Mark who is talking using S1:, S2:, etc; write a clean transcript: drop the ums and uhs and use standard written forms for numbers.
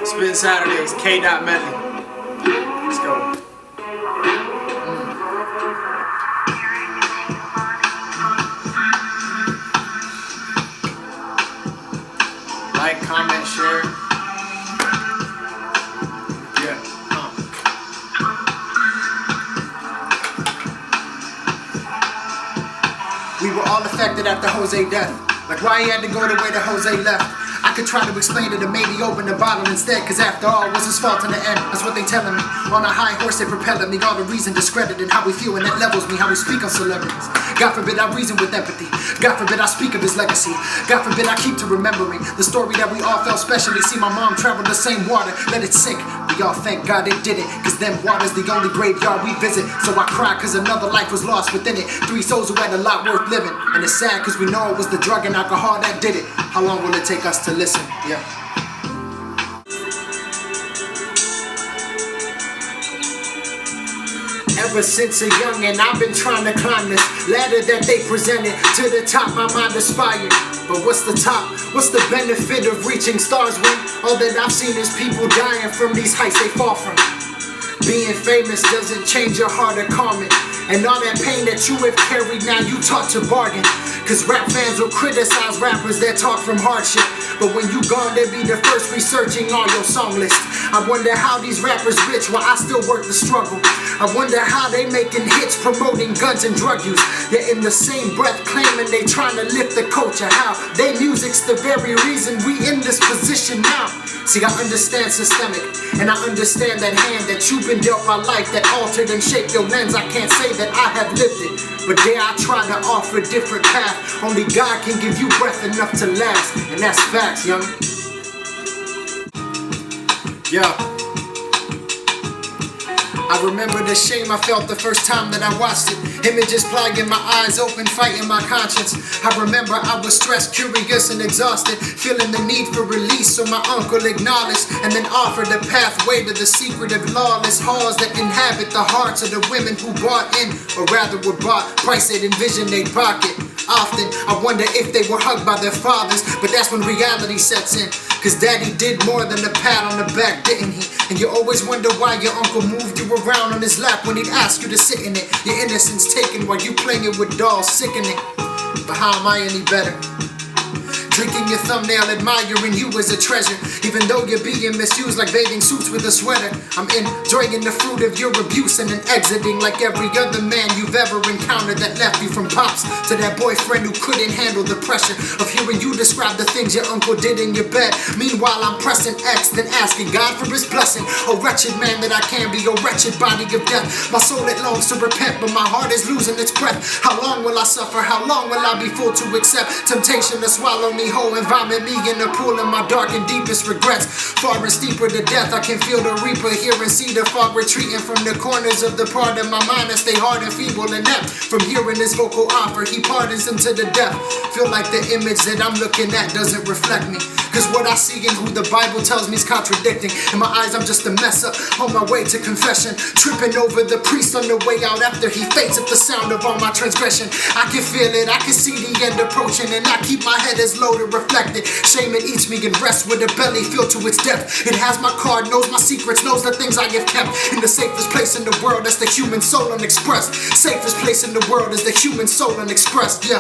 S1: Spittin Saturdays, Medley. Let's go. Like, comment, share. Yeah.
S2: We were all affected after Jose death. Like why he had to go the way that Jose left. I could try to explain it and maybe open the bottle instead, cause after all it was his fault in the end. That's what they telling me. On a high horse they propelling me. All the reason discrediting how we feel, and that levels me how we speak on celebrities. God forbid I reason with empathy. God forbid I speak of his legacy. God forbid I keep to remembering the story that we all felt specially. See my mom traveled the same water, let it sink. We all thank God it did it, cause them water's the only graveyard we visit. So I cry cause another life was lost within it. 3 souls who had a lot worth living. And it's sad cause we know it was the drug and alcohol that did it. How long will it take us to listen? Yeah. Ever since a youngin', I've been trying to climb this ladder that they presented. To the top, my mind aspired. But what's the top? What's the benefit of reaching stars when all that I've seen is people dying from these heights they fall from? Being famous doesn't change your heart or calm it. And all that pain that you have carried, now you taught to bargain. Cause rap fans will criticize rappers that talk from hardship. But when you gone, they'll be the first researching all your song list. I wonder how these rappers rich while I still work the struggle. I wonder how they making hits promoting guns and drug use. Yet in the same breath claiming they trying to lift the culture. How they music's the very reason we in this position now. See, I understand systemic, and I understand that hand that you've been dealt by life that altered and shaped your lens. I can't say that I have lived it, but dare I try to offer a different path. Only God can give you breath enough to last, and that's facts, young. Yeah. I remember the shame I felt the first time that I watched it. Images plaguing my eyes open, fighting my conscience. I remember I was stressed, curious, and exhausted, feeling the need for release, so my uncle acknowledged and then offered a pathway to the secretive, lawless halls that inhabit the hearts of the women who bought in, or rather were bought, price they'd envisioned they'd pocket. Often, I wonder if they were hugged by their fathers, but that's when reality sets in. Cause daddy did more than a pat on the back, didn't he? And you always wonder why your uncle moved you around on his lap when he'd ask you to sit in it. Your innocence taken while you playing with dolls, sickening. But how am I any better? Clicking your thumbnail, admiring you as a treasure. Even though you're being misused like bathing suits with a sweater. I'm enjoying the fruit of your abuse and then exiting like every other man you've ever encountered that left you from pops to that boyfriend who couldn't handle the pressure of hearing you describe the things your uncle did in your bed. Meanwhile, I'm pressing X, then asking God for his blessing. A wretched man that I can be, a wretched body of death. My soul it longs to repent, but my heart is losing its breath. How long will I suffer? How long will I be full to accept temptation to swallow me whole and vomit me in the pool of my dark and deepest regrets? Far and steeper to death, I can feel the reaper here and see the fog retreating from the corners of the part of my mind that stay hard and feeble and inept. From hearing his vocal offer, he pardons him to the death. Feel like the image that I'm looking at doesn't reflect me, cause what I see and who the Bible tells me is contradicting. In my eyes I'm just a mess up, on my way to confession, tripping over the priest on the way out after he faints at the sound of all my transgression. I can feel it, I can see the end approaching, and I keep my head as low to reflect it. Shame it eats me and rests with a belly filled to its depth. It has my card, knows my secrets, knows the things I have kept. In the safest place in the world, that's the human soul unexpressed. Safest place in the world is the human soul unexpressed, yeah.